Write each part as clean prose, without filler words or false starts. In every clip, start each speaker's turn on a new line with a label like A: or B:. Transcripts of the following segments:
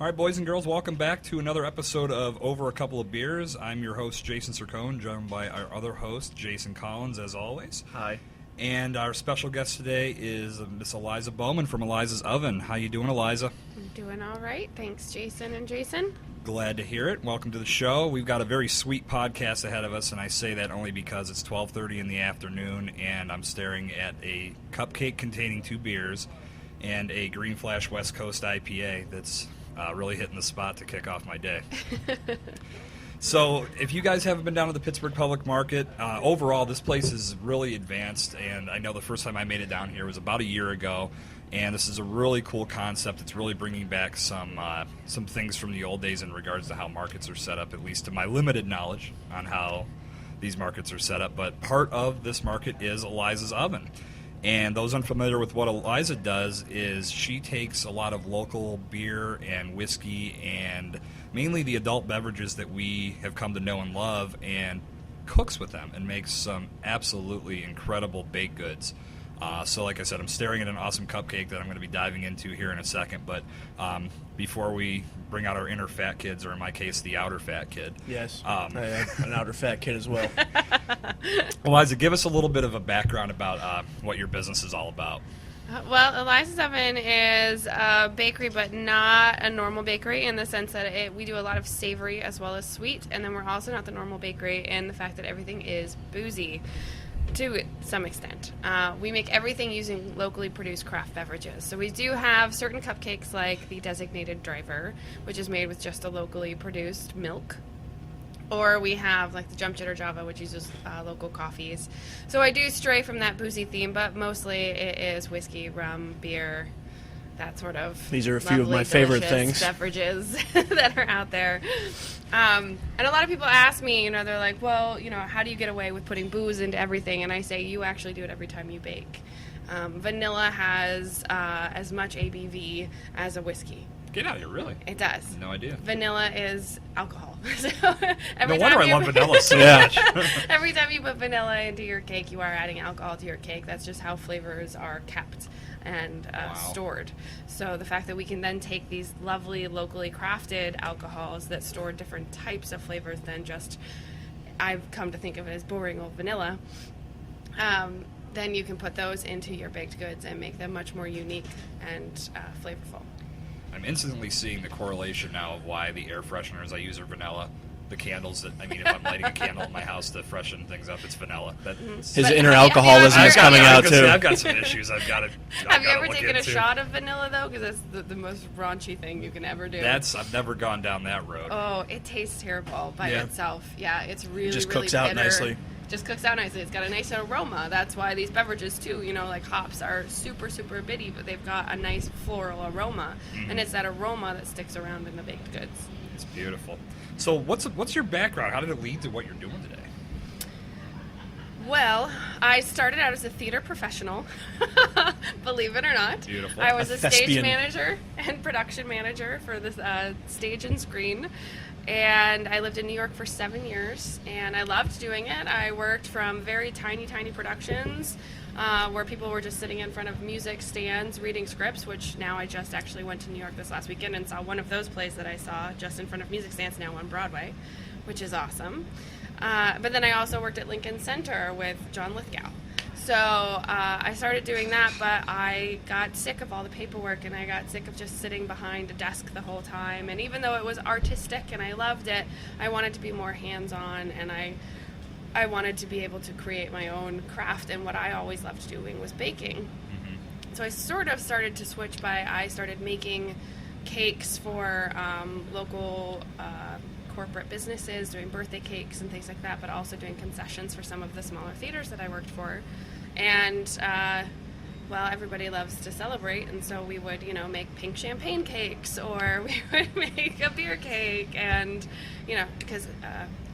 A: All right, boys and girls, welcome back to another episode of Over a Couple of Beers. I'm your host, Jason Cercone, joined by our other host, Jason Collins, as always.
B: Hi.
A: And our special guest today is Miss Eliza Bowman from Eliza's Oven. How you doing, Eliza?
C: I'm doing all right. Thanks, Jason and Jason.
A: Glad to hear it. Welcome to the show. We've got a very sweet podcast ahead of us, and I say that only because it's 12:30 in the afternoon, and I'm staring at a cupcake containing 2 beers and a Green Flash West Coast IPA that's really hitting the spot to kick off my day. So if you guys haven't been down to the Pittsburgh Public Market, overall this place is really advanced, and I know the first time I made it down here was about a year ago, and this is a really cool concept. It's really bringing back some things from the old days in regards to how markets are set up, at least to my limited knowledge on how these markets are set up. But part of this market is Eliza's Oven. And those unfamiliar with what Eliza does is she takes a lot of local beer and whiskey and mainly the adult beverages that we have come to know and love and cooks with them and makes some absolutely incredible baked goods. So like I said, I'm staring at an awesome cupcake that I'm going to be diving into here in a second. But before we bring out our inner fat kids, or in my case, the outer fat kid.
B: Yes, I am an outer fat kid as well.
A: Eliza, give us a little bit of a background about what your business is all about.
C: Well, Eliza's Oven is a bakery, but not a normal bakery in the sense that we do a lot of savory as well as sweet, and then we're also not the normal bakery in the fact that everything is boozy. To some extent. We make everything using locally produced craft beverages. So we do have certain cupcakes like the Designated Driver, which is made with just a locally produced milk. Or we have like the Jump Jitter Java, which uses local coffees. So I do stray from that boozy theme, but mostly it is whiskey, rum, beer, that sort of
B: These are a few of my favorite things.
C: Beverages that are out there. And a lot of people ask me, they're like, well, how do you get away with putting booze into everything? And I say, you actually do it every time you bake. Vanilla has as much ABV as a whiskey.
A: Get out of here, really?
C: It does.
A: No idea.
C: Vanilla is alcohol. So
A: no wonder I love vanilla so much.
C: Every time you put vanilla into your cake, you are adding alcohol to your cake. That's just how flavors are kept and stored. So the fact that we can then take these lovely locally crafted alcohols that store different types of flavors than just, I've come to think of it as boring old vanilla, then you can put those into your baked goods and make them much more unique and flavorful.
A: I'm instantly seeing the correlation now of why the air fresheners I use are vanilla. The candles if I'm lighting a candle in my house to freshen things up, it's vanilla.
B: His inner alcoholism is coming out, too.
A: I've got some issues I've got to
C: Have you ever taken a shot of vanilla, though? Because that's the most raunchy thing you can ever do.
A: I've never gone down that road.
C: Oh, it tastes terrible by itself. Yeah, it's really,
B: just
C: really
B: cooks out
C: bitter.
B: nicely.
C: Just cooks out nicely. It's got a nice aroma. That's why these beverages, too, like hops are super, super bitty, but they've got a nice floral aroma. Mm-hmm. And it's that aroma that sticks around in the baked goods.
A: It's beautiful. So what's your background? How did it lead to what you're doing today?
C: Well, I started out as a theater professional, believe it or not.
A: Beautiful.
C: I was a stage
B: thespian.
C: manager and production manager for the stage and screen. And I lived in New York for 7 years, and I loved doing it. I worked from very tiny, tiny productions where people were just sitting in front of music stands reading scripts, which now I just actually went to New York this last weekend and saw one of those plays that I saw just in front of music stands now on Broadway, which is awesome. But then I also worked at Lincoln Center with John Lithgow. So I started doing that, but I got sick of all the paperwork, and I got sick of just sitting behind a desk the whole time. And even though it was artistic and I loved it, I wanted to be more hands-on, and I wanted to be able to create my own craft, and what I always loved doing was baking. Mm-hmm. So I sort of started to switch I started making cakes for local corporate businesses, doing birthday cakes and things like that, but also doing concessions for some of the smaller theaters that I worked for. And, everybody loves to celebrate, and so we would, make pink champagne cakes, or we would make a beer cake, and, because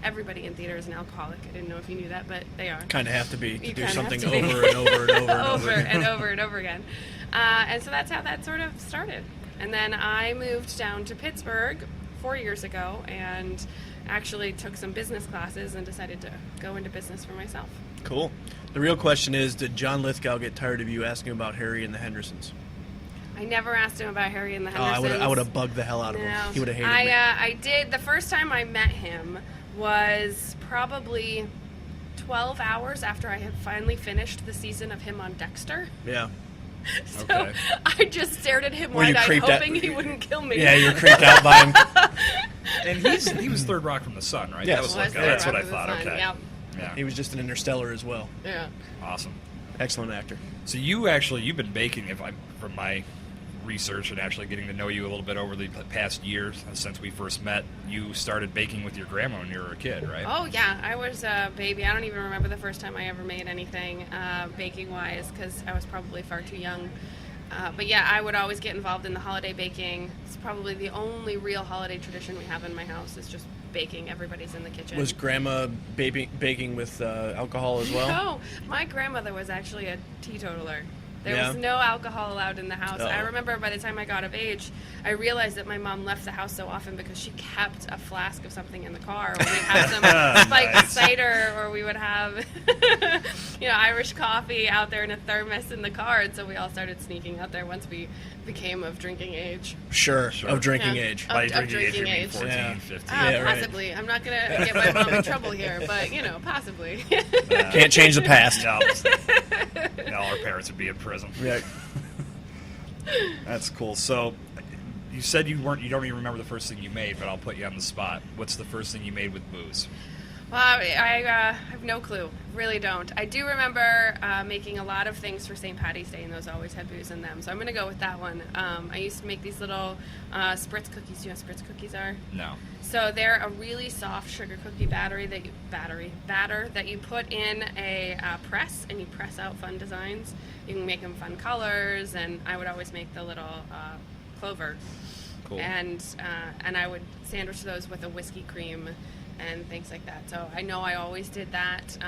C: everybody in theater is an alcoholic. I didn't know if you knew that, but they are.
B: Kind of have to be to do something
C: to be.
B: over and over and over and
C: over and over and over again. And so that's how that sort of started. And then I moved down to Pittsburgh 4 years ago and actually took some business classes and decided to go into business for myself.
B: Cool. The real question is, did John Lithgow get tired of you asking about Harry and the Hendersons?
C: I never asked him about Harry and the
B: Oh,
C: Hendersons.
B: I would have bugged the hell out of him. He would have hated me.
C: I did. The first time I met him was probably 12 hours after I had finally finished the season of him on Dexter.
B: Yeah.
C: So
A: Okay.
C: I just stared at him
B: Were you
C: wide-eyed,
B: creeped out?
C: hoping he wouldn't kill me.
B: Yeah, you were creeped out by him.
A: And he was Third Rock from the Sun, right?
B: Yes.
A: That was
C: Was
A: like,
C: Third
A: that's
C: Rock
A: what I
C: from the
A: thought.
C: Sun,
A: Okay.
C: yep.
A: Yeah.
B: He was just an Interstellar as well.
C: Yeah.
A: Awesome.
B: Excellent actor.
A: So you've been baking, from my research and actually getting to know you a little bit over the past year since we first met, you started baking with your grandma when you were a kid, right?
C: Oh, yeah. I was a baby. I don't even remember the first time I ever made anything baking-wise because I was probably far too young. But yeah, I would always get involved in the holiday baking. It's probably the only real holiday tradition we have in my house is just baking. Everybody's in the kitchen.
B: Was Grandma baking with alcohol as well?
C: No, my grandmother was actually a teetotaler. There
B: Yeah.
C: was no alcohol allowed in the house.
B: Uh-oh.
C: I remember by the time I got of age, I realized that my mom left the house so often because she kept a flask of something in the car. Or we'd have some spiked cider, or we would have, Irish coffee out there in a thermos in the car. And so we all started sneaking out there once we became of drinking age.
B: Sure. Of drinking
C: Yeah.
B: age.
A: By
C: of
A: drinking age, you
C: drinking
A: mean
C: age.
A: 14,
B: Yeah.
A: 15.
B: Yeah, right.
C: Possibly. I'm not going to get my mom in trouble here, but, possibly.
B: Can't change the past.
A: No, our parents would be in prison.
B: Yeah.
A: That's cool. So, you said you don't even remember the first thing you made, but I'll put you on the spot. What's the first thing you made with booze?
C: Well, I have no clue. Really don't. I do remember making a lot of things for St. Patty's Day, and those always had booze in them. So I'm going to go with that one. I used to make these little spritz cookies. Do you know what spritz cookies are?
A: No.
C: So they're a really soft sugar cookie batter that you put in a press, and you press out fun designs. You can make them fun colors, and I would always make the little clover.
A: Cool.
C: And I would sandwich those with a whiskey cream and things like that. So I know I always did that.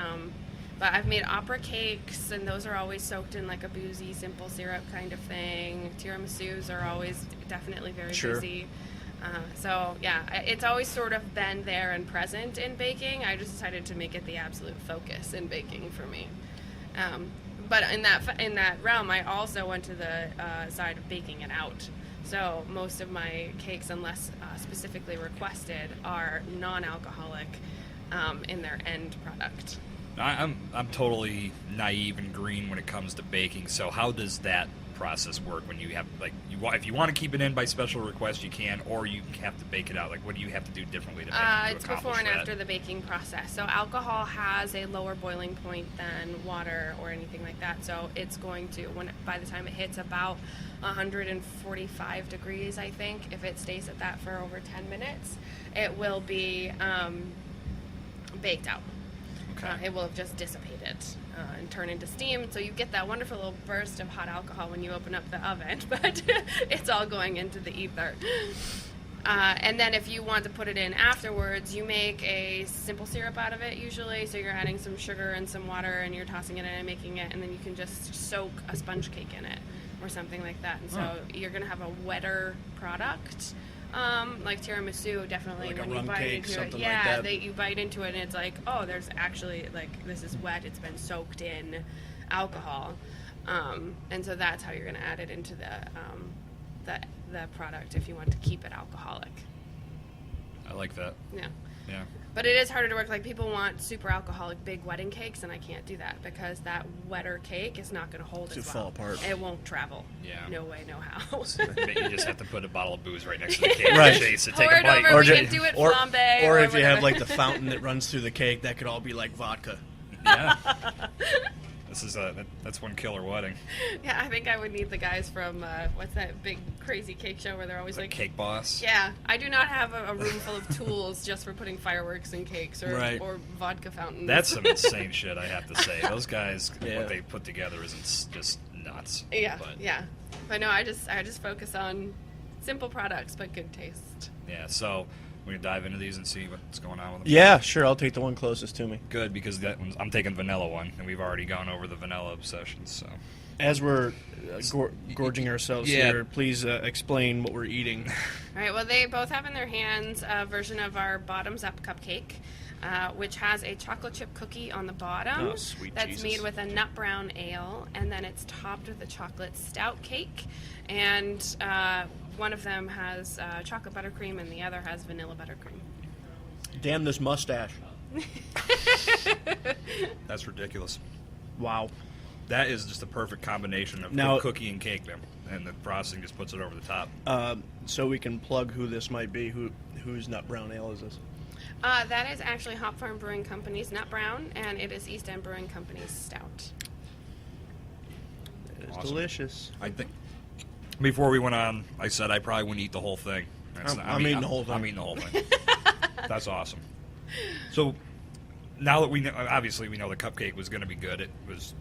C: But I've made opera cakes, and those are always soaked in like a boozy, simple syrup kind of thing. Tiramisus are always definitely very boozy. So yeah, it's always sort of been there and present in baking. I just decided to make it the absolute focus in baking for me. But in that realm, I also went to the side of baking it out. So most of my cakes, unless specifically requested, are non-alcoholic in their end product.
A: I'm totally naive and green when it comes to baking. So how does that process work when you have if you want to keep it in by special request, you can, or you have to bake it out? Like, what do you have to do differently to
C: It's before and after the baking process. So alcohol has a lower boiling point than water or anything like that. So it's going to, by the time it hits about 145 degrees, I think, if it stays at that for over 10 minutes, it will be baked out.
A: Okay.
C: It will have just dissipated and turn into steam. So you get that wonderful little burst of hot alcohol when you open up the oven, but it's all going into the ether. And then if you want to put it in afterwards, you make a simple syrup out of it usually. So you're adding some sugar and some water, and you're tossing it in and making it, and then you can just soak a sponge cake in it or something like that. And so you're going to have a wetter product. Like tiramisu, definitely,
B: Like a
C: when you
B: rum
C: bite
B: cake,
C: into
B: something
C: it,
B: like
C: yeah,
B: that.
C: you bite into it and it's like, oh, there's actually, like, this is wet, it's been soaked in alcohol, and so that's how you're going to add it into the product if you want to keep it alcoholic.
A: I like that.
C: Yeah.
A: Yeah.
C: But it is harder to work. Like, people want super alcoholic big wedding cakes, and I can't do that because that wetter cake is not going to hold
B: To
C: as well.
B: fall apart.
C: It won't travel.
A: Yeah.
C: No way, no how.
A: You just have to put a bottle of booze right next to the cake.
B: Right.
A: And chase it,
C: Pour
A: take a
C: it
A: bite.
C: over, we
B: ju-
C: can do it flambe.
B: or if you have
C: whatever.
B: like the fountain that runs through the cake, that could all be like vodka.
A: Yeah. That's one killer wedding.
C: Yeah, I think I would need the guys from, what's that big crazy cake show where they're always like...
A: Cake Boss.
C: Yeah, I do not have a room full of tools just for putting fireworks in cakes or vodka fountains.
A: That's some insane shit, I have to say. Those guys,
B: Yeah.
A: what they put together isn't just nuts.
C: Yeah,
A: But,
C: yeah. But no, I just focus on simple products but good taste.
A: yeah, so we can dive into these and see what's going on with them.
B: Yeah, sure. I'll take the one closest to me.
A: Good, because I'm taking vanilla one, and we've already gone over the vanilla obsessions. So
B: As we're gorging ourselves
A: Yeah.
B: here, please explain what we're eating.
C: All right, well, they both have in their hands a version of our bottoms-up cupcake. which has a chocolate chip cookie on the bottom.
B: Oh, sweet
C: that's
B: Jesus.
C: made with a nut brown ale, and then it's topped with a chocolate stout cake. And one of them has chocolate buttercream, and the other has vanilla buttercream.
B: Damn this mustache.
A: That's ridiculous.
B: Wow.
A: That is just a perfect combination of
B: Now-
A: cookie and cake, man. And the frosting just puts it over the top.
B: So we can plug who this might be. Whose nut brown ale is this?
C: That is actually Hop Farm Brewing Company's Nut Brown, and it is East End Brewing Company's Stout.
B: It is
A: Awesome.
B: delicious.
A: I think before we went on, I said I probably wouldn't eat the whole thing.
B: I'm eating the whole thing.
A: I'm eating the whole thing. That's awesome. So now that we know, obviously we know the cupcake was going to be good. It was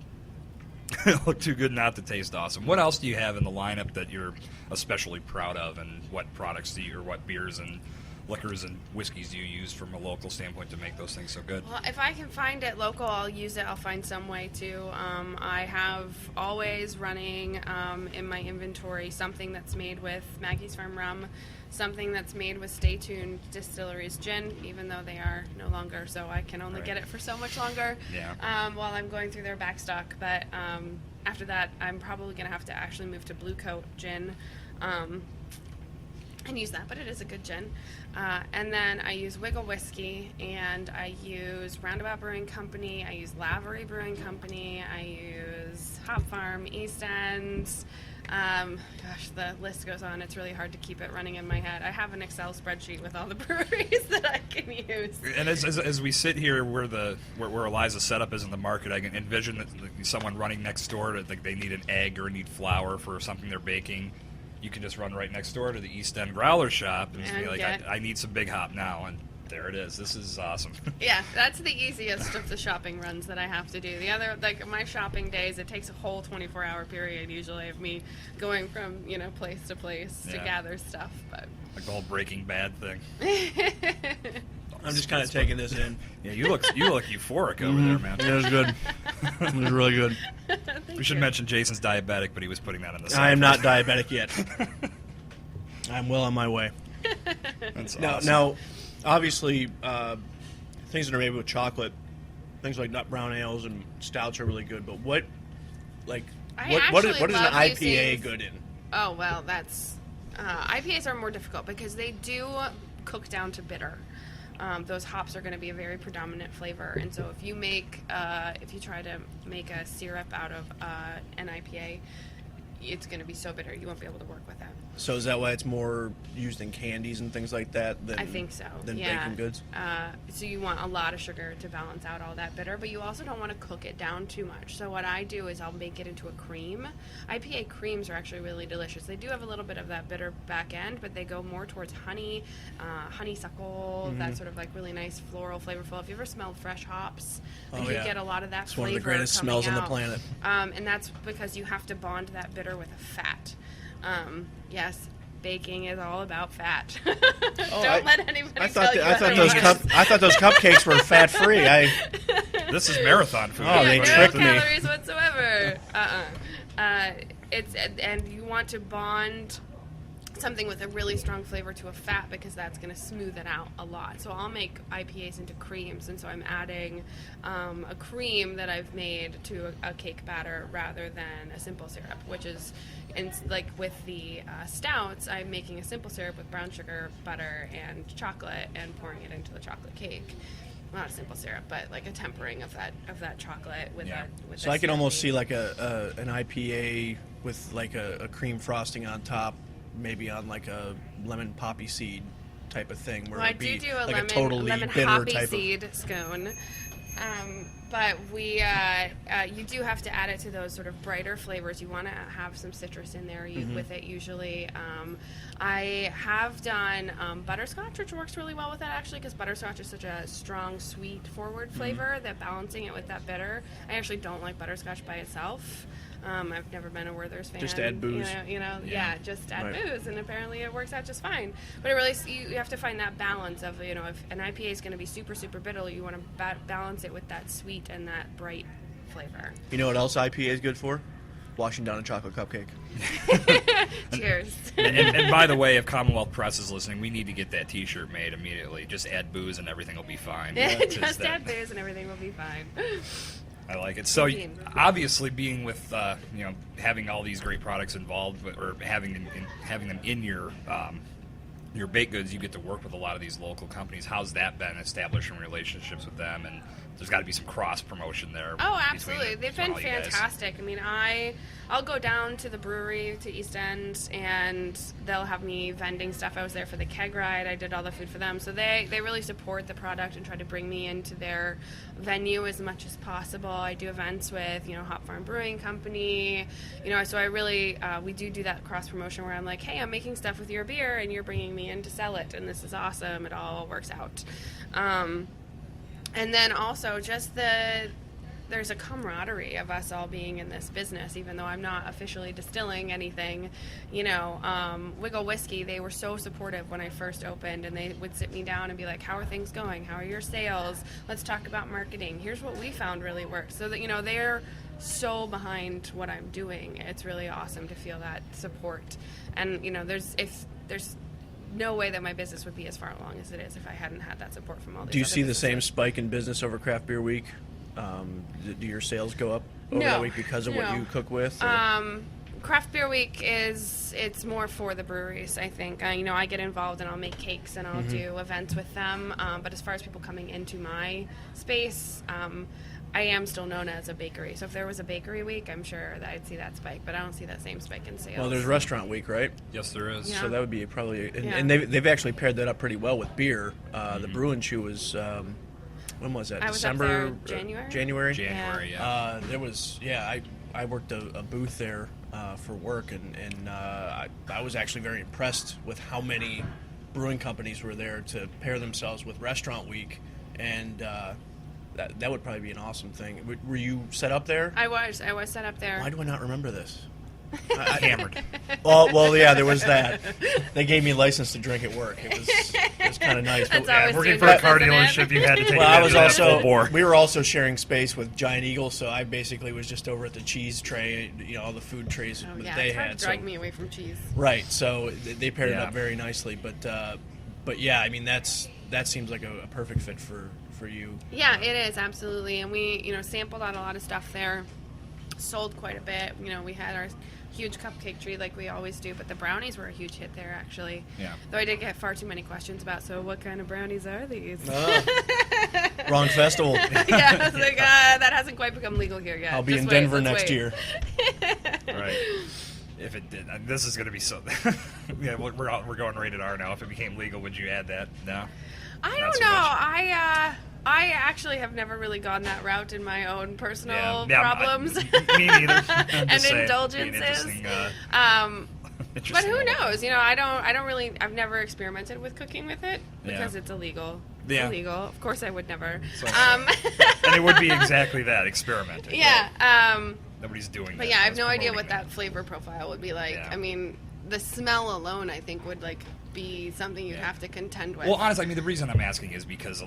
A: it looked too good not to taste awesome. What else do you have in the lineup that you're especially proud of, and what products do you, or what beers and liquors and whiskeys do you use from a local standpoint to make those things so good?
C: Well, if I can find it local, I'll use it. I'll find some way to. I have always running in my inventory something that's made with Maggie's Farm rum, something that's made with Stay Tuned Distilleries gin, even though they are no longer, so I can only get it for so much longer while I'm going through their back stock. But after that, I'm probably going to have to actually move to Blue Coat gin. And use that, but it is a good gin. And then I use Wiggle Whiskey, and I use Roundabout Brewing Company, I use Lavery Brewing Company, I use Hop Farm, East End. Gosh, the list goes on. It's really hard to keep it running in my head. I have an Excel spreadsheet with all the breweries that I can use.
A: And as we sit here where Eliza's setup is in the market, I can envision that someone running next door to, like, they need an egg or need flour for something they're baking. You can just run right next door to the East End Growler shop and just be like, I need some Big Hop now, and there it is. This is awesome.
C: Yeah, that's the easiest of the shopping runs that I have to do. The other, like my shopping days, it takes a whole 24-hour period usually of me going from, place to place to gather stuff. But
A: like the whole Breaking Bad thing.
B: I'm just kind of taking this in.
A: Yeah, you look euphoric over there, man.
B: It was good. It was really good.
A: We should mention Jason's diabetic, but he was putting that in the side.
B: I am not diabetic yet. I'm well on my way.
A: That's
B: Now,
A: awesome.
B: now, obviously, things that are made with chocolate, things like nut brown ales and stouts are really good. But what is an
C: love
B: IPA
C: using-
B: good in?
C: Oh, well, that's... IPAs are more difficult because they do cook down to bitter. Those hops are going to be a very predominant flavor, and so if you try to make a syrup out of an IPA, it's going to be so bitter you won't be able to work with that.
B: So is that why it's more used in candies and things like that than
C: I think so.
B: than
C: yeah.
B: baking goods?
C: So you want a lot of sugar to balance out all that bitter, but you also don't want to cook it down too much. So what I do is I'll make it into a cream. IPA creams are actually really delicious. They do have a little bit of that bitter back end, but they go more towards honey, honeysuckle, that sort of like really nice floral, flavorful. If you ever smelled fresh hops, you get a lot of that
B: It's
C: flavor.
B: one of the greatest smells on the planet.
C: And that's because you have to bond that bitter with a fat. Yes, baking is all about fat. Don't let anybody tell you
B: I thought
C: otherwise.
B: those cupcakes were fat free.
A: This is marathon food.
B: Oh, they
C: no
B: tricked me.
C: calories whatsoever. And you want to bond something with a really strong flavor to a fat because that's going to smooth it out a lot. So I'll make IPAs into creams, and so I'm adding a cream that I've made to a cake batter rather than a simple syrup, which is, like with the stouts, I'm making a simple syrup with brown sugar, butter, and chocolate, and pouring it into the chocolate cake. Well, not a simple syrup, but like a tempering of that chocolate with that.
B: So I can almost see like an IPA with like a cream frosting on top, maybe on like a lemon poppy seed type of thing, where
C: Well, I
B: it'd be
C: do a
B: like
C: lemon,
B: a totally
C: lemon
B: bitter
C: poppy
B: type
C: seed scone. But you do have to add it to those sort of brighter flavors. You want to have some citrus in there with it usually. I have done butterscotch, which works really well with that actually, because butterscotch is such a strong, sweet, forward flavor that balancing it with that bitter. I actually don't like butterscotch by itself. I've never been a Werther's fan.
B: Just add booze.
C: Just add
B: Right.
C: booze, and apparently it works out just fine. But it really, you have to find that balance of, if an IPA is going to be super, super bitter, you want to balance it with that sweet and that bright flavor.
B: You know what else IPA is good for? washing down a chocolate cupcake.
C: Cheers.
A: And by the way, if Commonwealth Press is listening, we need to get that T-shirt made immediately. Just add booze and everything will be fine.
C: Just add booze and everything will be fine.
A: I like it. So obviously, being with having all these great products involved, or having them in your baked goods, you get to work with a lot of these local companies. How's that been, establishing relationships with them? And there's got to be some cross promotion there.
C: Oh, absolutely. They've been fantastic. I mean, I'll go down to the brewery to East End, and they'll have me vending stuff. I was there for the keg ride. I did all the food for them. So they really support the product and try to bring me into their venue as much as possible. I do events with, Hop Farm Brewing Company. So I really, we do that cross promotion where I'm like, hey, I'm making stuff with your beer, and you're bringing me in to sell it, and this is awesome. It all works out. And then also just there's a camaraderie of us all being in this business, even though I'm not officially distilling anything. Wiggle Whiskey, they were so supportive when I first opened, and they would sit me down and be like, how are things going? How are your sales? Let's talk about marketing. Here's what we found really works. So that, they're so behind what I'm doing. It's really awesome to feel that support. And, there's no way that my business would be as far along as it is if I hadn't had that support from all these.
B: Do you
C: other
B: see the
C: businesses.
B: same spike in business over Craft Beer Week? Do your sales go up over
C: No.
B: that week because of what you cook with? Or?
C: Craft Beer Week it's more for the breweries, I think. I get involved and I'll make cakes and I'll do events with them. But as far as people coming into my space, I am still known as a bakery. So if there was a bakery week, I'm sure that I'd see that spike. But I don't see that same spike in sales.
B: Well, there's Restaurant Week, right?
A: Yes, there is.
C: Yeah.
B: So that would be probably, and they've actually paired that up pretty well with beer. The Brew and Chew was, when was that?
C: I was
B: December,
C: up there January.
A: January, yeah.
B: There was, I worked a booth there for work, and I was actually very impressed with how many brewing companies were there to pair themselves with Restaurant Week, and that would probably be an awesome thing. Were you set up there?
C: I was set up there.
B: Why do I not remember this?
A: Hammered.
B: Well, yeah, there was that. They gave me a license to drink at work. It was kind of nice.
C: That's
B: But,
C: always
A: Working
C: dangerous,
A: for a car
C: isn't it?
A: dealership, you had to take
B: well, I
A: advantage
B: was
A: of that full
B: also.
A: bore.
B: We were also sharing space with Giant Eagle, so I basically was just over at the cheese tray, all the food trays
C: Oh,
B: that
C: yeah,
B: they
C: it's hard
B: had.
C: to drag me away from cheese.
B: Right, so they paired it
A: Yeah.
B: up very nicely. But yeah, I mean that seems like a perfect fit for you.
C: Yeah, it is, absolutely. And we, sampled out a lot of stuff there, sold quite a bit. We had our huge cupcake tree like we always do, but the brownies were a huge hit there, actually.
A: Yeah.
C: Though I did get far too many questions about, so what kind of brownies are these?
B: Wrong festival.
C: Yeah, I was like, that hasn't quite become legal here yet.
B: I'll be
C: Just
B: in
C: wait,
B: Denver
C: let's
B: next
C: wait.
B: year.
A: Right. If it did, this is going to be so. Yeah, we're going rated R now. If it became legal, would you add that? No.
C: I
A: Not
C: don't
A: so
C: know.
A: much.
C: I actually have never really gone that route in my own personal
A: Yeah,
C: problems
A: me neither. I'm
C: and
A: just saying,
C: indulgences.
A: be an interesting,
C: But
A: interesting
C: who
A: little-
C: knows? I don't really. I've never experimented with cooking with it because
A: Yeah.
C: it's illegal. It's
A: Yeah.
C: illegal. Of course, I would never.
A: So- and it would be exactly that, experimenting.
C: Yeah.
A: Nobody's doing that.
C: But yeah, I have
A: Nobody's
C: no idea
A: promoting
C: what that flavor profile would be like.
A: Yeah.
C: I mean, the smell alone, I think, would be something you'd have to contend with.
A: Well, honestly, the reason I'm asking is because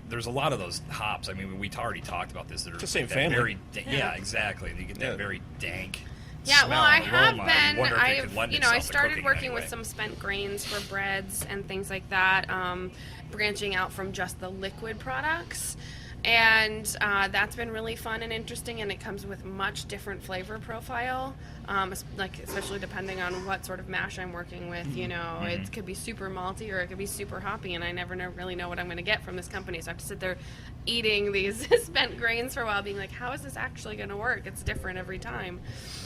A: there's a lot of those hops. We already talked about this. That are
B: It's the same
A: that
B: family.
A: Yeah, exactly. And you get that very dank.
C: Yeah,
A: smell
C: well, I
A: and
C: have
A: aroma. You
C: been.
A: wonder if it could lend
C: I
A: itself to
C: started
A: cooking in
C: working
A: any
C: with
A: way.
C: some spent grains for breads and things like that, branching out from just the liquid products. And that's been really fun and interesting, and it comes with much different flavor profile, especially depending on what sort of mash I'm working with. It could be super malty or it could be super hoppy, and I never really know what I'm going to get from this company. So I have to sit there eating these spent grains for a while, being like, how is this actually going to work? It's different every time.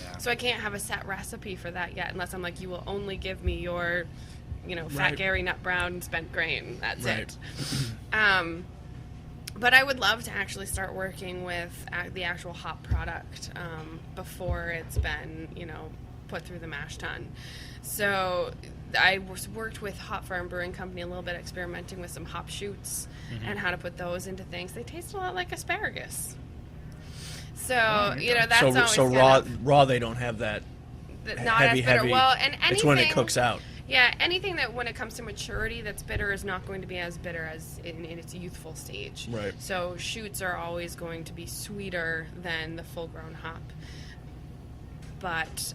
A: Yeah.
C: So I can't have a set recipe for that yet, unless I'm like, you will only give me your, fat
B: Right.
C: Gary nut brown spent grain. That's
B: Right.
C: it. But I would love to actually start working with the actual hop product before it's been, put through the mash tun. So I worked with Hop Farm Brewing Company a little bit, experimenting with some hop shoots and how to put those into things. They taste a lot like asparagus. So, that's always
B: so raw they don't have that
C: not
B: heavy,
C: as bitter.
B: heavy.
C: Well, and anything,
B: it's when it cooks out.
C: Yeah, anything that when it comes to maturity that's bitter is not going to be as bitter as in its youthful stage.
B: Right.
C: So shoots are always going to be sweeter than the full-grown hop. But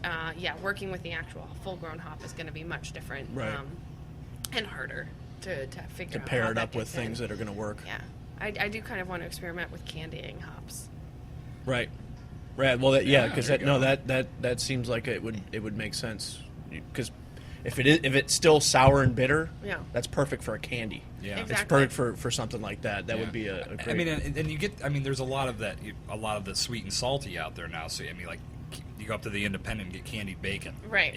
C: working with the actual full-grown hop is going to be much different,
B: Right.
C: And harder to figure out.
B: To pair
C: how
B: it
C: that
B: up with
C: gets in.
B: things that are going to work.
C: Yeah, I do kind of want to experiment with candying hops.
B: Right. Right. Well, because
A: there you go.
B: that seems like it would make sense, because if it's still sour and bitter,
C: Yeah.
B: that's perfect for a candy.
A: Yeah.
B: It's
C: Exactly.
B: perfect for something like that. That
A: Yeah.
B: would be a great.
A: I mean, and you get. I mean, there's a lot of that. A lot of the sweet and salty out there now. So I mean, like, you go up to the Independent and get candied bacon.
C: Right.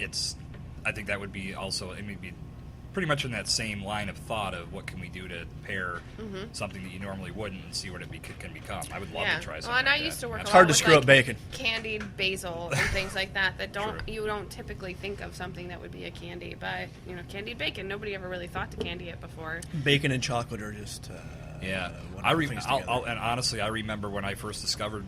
A: I think that would be also. It would be pretty much in that same line of thought of what can we do to pair something that you normally wouldn't and see what it can become. I would love to try something.
C: Well, and I
A: like
C: used
A: that.
C: to work.
A: That's
C: a
B: hard
C: lot
B: to
C: with,
B: screw up bacon.
C: Candied basil and things like that.
A: True.
C: You don't typically think of something that would be a candy, but candied bacon. Nobody ever really thought to candy it before.
B: Bacon and chocolate are just
A: Yeah,
B: wonderful things together.
A: and honestly, I remember when I first discovered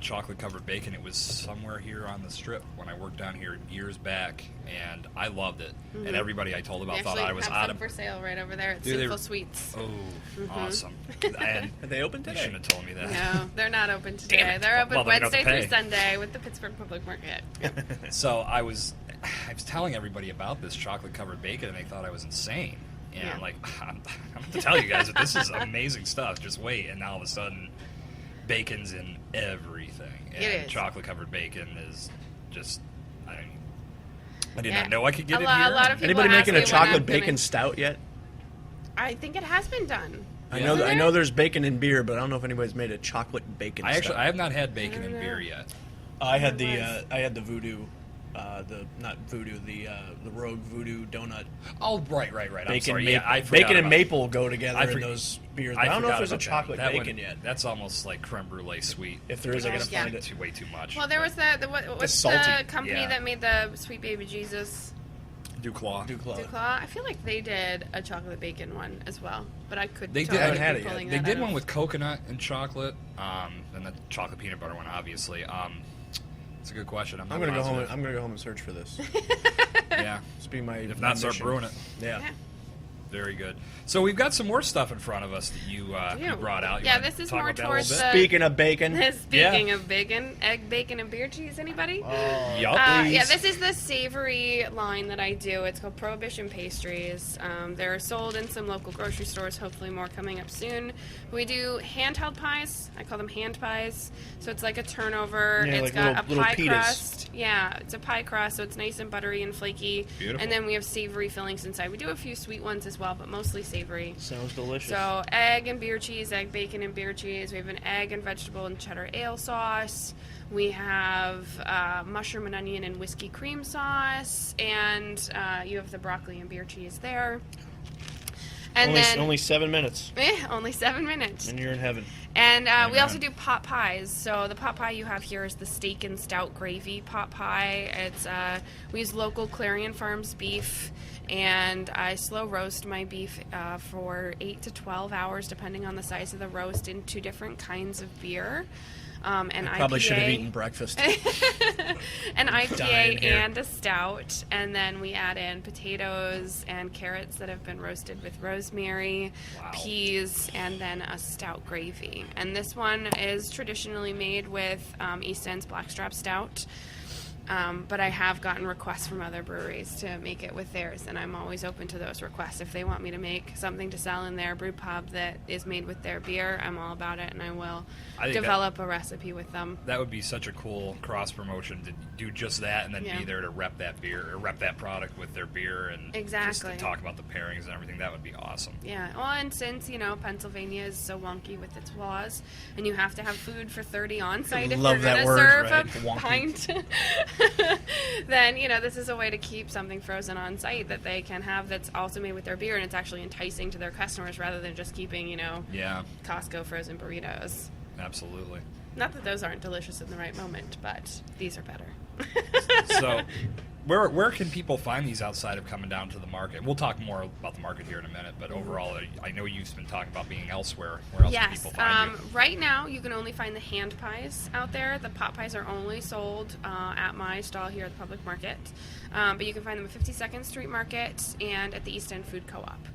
A: chocolate-covered bacon. It was somewhere here on the Strip when I worked down here years back, and I loved it. And everybody I told about
C: We
A: thought
C: actually
A: I was
C: have
A: out
C: some
A: of.
C: for sale right over there at
A: Do they-
C: Simple Sweets.
A: Oh, awesome! And
B: Are they open
A: you
B: today?
A: shouldn't have told me that.
C: No, they're not open today.
A: Damn it.
C: They're open
A: Well, then we don't have
C: Wednesday
A: to
C: through
A: pay.
C: Sunday with the Pittsburgh Public Market. Yep.
A: So I was telling everybody about this chocolate-covered bacon, and they thought I was insane. And
C: Yeah.
A: I'm like, I'm going to tell you guys that this is amazing stuff. Just wait, and now all of a sudden, bacon's in everything. And
C: It is.
A: chocolate-covered bacon is just, I did
C: Yeah.
A: not know I could get
C: A
A: it
C: lot-
A: here.
C: a lot of people
B: Anybody
C: ask
B: making
C: me
B: a
C: when
B: chocolate
C: I'm gonna-
B: bacon stout yet?
C: I think it has been done.
B: I
A: Yeah.
B: know.
C: Isn't
B: I
C: it?
B: know there's bacon in beer, but I don't know if anybody's made a chocolate bacon.
A: I
B: stout.
A: have not had bacon
C: I
A: in
C: don't
A: beer
C: know.
A: yet.
B: I had
C: It
B: the voodoo, the Rogue Voodoo donut.
A: Oh, right. I'm
B: Bacon,
A: sorry.
B: maple,
A: Yeah, I forgot
B: bacon and
A: about-
B: maple go together
A: I
B: in
A: for-
B: those beers.
A: I
B: But I don't know if
A: forgot
B: there's a
A: about that.
B: chocolate
A: That
B: bacon
A: one-
B: yet.
A: That's almost like creme brulee sweet.
B: If there is, I gotta
C: Yeah.
B: find it.
A: Way too much.
C: Well, there was what's
B: salty.
C: the company
A: Yeah.
C: that made the Sweet Baby Jesus?
A: Duclaw.
C: Duclaw. I feel like they did a chocolate bacon one as well, but I could.
A: They did.
C: totally
B: I haven't had
C: be
B: it yet.
C: pulling
A: They
C: that
A: did
C: out
A: one
C: of-
A: with coconut and chocolate, and the chocolate peanut butter one, obviously. It's a good question.
B: I'm gonna go home. I'm gonna go home and search for this.
A: Yeah.
B: This be my.
A: If
B: my
A: not, start
B: mission.
A: brewing it.
B: Yeah.
C: Yeah.
A: Very good. So we've got some more stuff in front of us that you brought out. You
C: Yeah,
A: wanna
C: this is
A: talk
C: more
A: about that a
C: towards
A: little
C: the-
B: Speaking of bacon,
C: Speaking of bacon, egg, bacon, and beer cheese. Anybody?
A: Yup.
C: Yeah, this is the savory line that I do. It's called Prohibition Pastries. They're sold in some local grocery stores, hopefully more coming up soon. We do handheld pies. I call them hand pies. So it's like a turnover.
B: Yeah,
C: It's
B: like
C: got
B: little
C: a pie
B: pitas.
C: crust. Yeah, it's a pie crust, so it's nice and buttery and flaky.
A: Beautiful.
C: And then we have savory fillings inside. We do a few sweet ones as well, but mostly savory.
B: sounds delicious.
C: So egg and beer cheese, egg, bacon, and beer cheese. We have an egg and vegetable and cheddar ale sauce. We have mushroom and onion and whiskey cream sauce, and you have the broccoli and beer cheese there. And
B: only,
C: then
B: only 7 minutes,
C: only 7 minutes.
B: and you're in heaven.
C: And we
A: Amen.
C: also do pot pies. So the pot pie you have here is the steak and stout gravy pot pie. It's we use local Clarion Farms beef, and I slow roast my beef for 8 to 12 hours, depending on the size of the roast, in 2 different kinds of beer. And
B: Probably
C: IPA,
B: should have eaten breakfast.
C: an
B: Dying
C: IPA
B: here.
C: and a stout, and then we add in potatoes and carrots that have been roasted with rosemary,
A: Wow.
C: peas, and then a stout gravy. And this one is traditionally made with East End's Blackstrap Stout. But I have gotten requests from other breweries to make it with theirs, and I'm always open to those requests. If they want me to make something to sell in their brew pub that is made with their beer, I'm all about it, and I will
A: I think
C: develop a recipe with them.
A: That would be such a cool cross promotion to do just that, and then
C: Yeah.
A: be there to rep that beer or rep that product with their beer, and just
C: Exactly.
A: to talk about the pairings and everything. That would be awesome.
C: Yeah, well, and since, Pennsylvania is so wonky with its laws, and you have to have food for 30 on site if
B: Love
C: you're
B: that
C: going to
B: word,
C: serve
B: right?
C: a
B: Wonky.
C: pint, then, this is a way to keep something frozen on site that they can have that's also made with their beer, and it's actually enticing to their customers rather than just keeping,
A: Yeah,
C: Costco frozen burritos.
A: absolutely.
C: Not that those aren't delicious in the right moment, but these are better.
A: So, where can people find these outside of coming down to the market? We'll talk more about the market here in a minute, but overall, I know you've been talking about being elsewhere. Where else can
C: Yes.
A: people find you?
C: Right now, you can only find the hand pies out there. The pot pies are only sold at my stall here at the Public Market. But you can find them at 52nd Street Market and at the East End Food Co-op.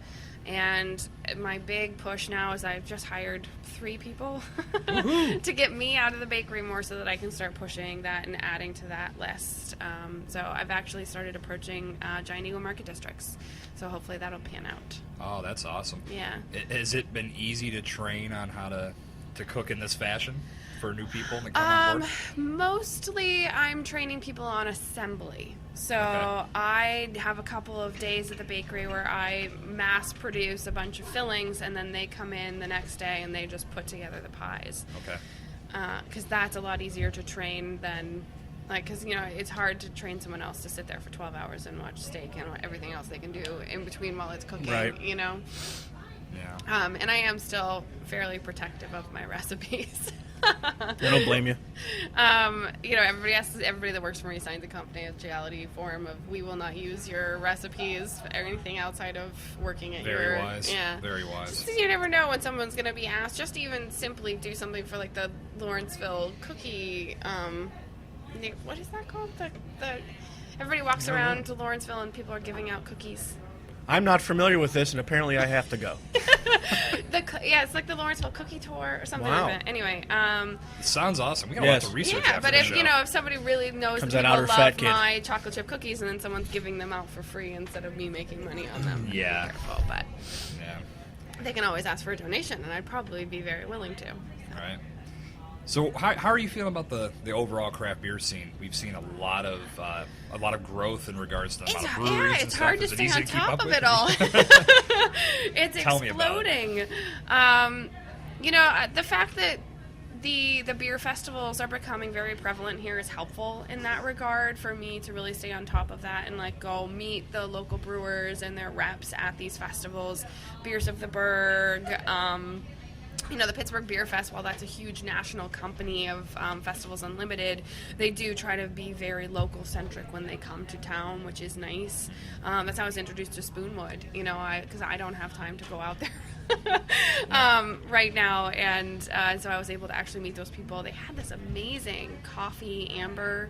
C: And my big push now is I've just hired 3 people to get me out of the bakery more so that I can start pushing that and adding to that list. So I've actually started approaching Giant Eagle market districts. So hopefully that'll pan out.
A: Oh, that's awesome.
C: Yeah.
A: Has it been easy to train on how to cook in this fashion for new people to come on board?
C: Mostly I'm training people on assembly. So
A: Okay.
C: I have a couple of days at the bakery where I mass produce a bunch of fillings, and then they come in the next day and they just put together the pies.
A: Okay.
C: Because that's a lot easier to train than, because it's hard to train someone else to sit there for 12 hours and watch steak and everything else they can do in between while it's cooking.
B: Right.
A: Yeah.
C: And I am still fairly protective of my recipes.
B: I don't blame you.
C: Everybody that works for me signs a confidentiality form of we will not use your recipes or anything outside of working at
A: Very wise.
C: Yeah.
A: Very wise.
C: Just 'cause you never know when someone's going to be asked. Just to even simply do something for like the Lawrenceville cookie. What is that called? The everybody walks around to Lawrenceville and people are giving out cookies.
B: I'm not familiar with this, and apparently I have to go.
C: It's like the Lawrenceville Cookie Tour or something
B: Wow.
C: like that. Anyway,
A: It sounds awesome. We got a
B: Yes.
A: lot to research
C: yeah,
A: after
C: but
A: the
C: if
A: show.
C: if somebody really knows
B: Comes
C: that
B: that
C: people
B: outer
C: love
B: fat kid.
C: my chocolate chip cookies, and then someone's giving them out for free instead of me making money on them,
A: Yeah.
C: be careful. But
A: Yeah.
C: they can always ask for a donation, and I'd probably be very willing to.
A: Right. So how are you feeling about the overall craft beer scene? We've seen a lot of growth in regards to the amount of breweries and
C: It's
A: stuff.
C: hard to
A: Is it
C: stay
A: easy
C: on
A: keep
C: top
A: up
C: of
A: with?
C: it all. It's
A: Tell me about
C: exploding. The fact that the beer festivals are becoming very prevalent here is helpful in that regard for me to really stay on top of that and go meet the local brewers and their reps at these festivals. Beers of the Berg, the Pittsburgh Beer Fest, while that's a huge national company of Festivals Unlimited, they do try to be very local-centric when they come to town, which is nice. That's how I was introduced to Spoonwood, because I don't have time to go out there right now, and so I was able to actually meet those people. They had this amazing coffee amber.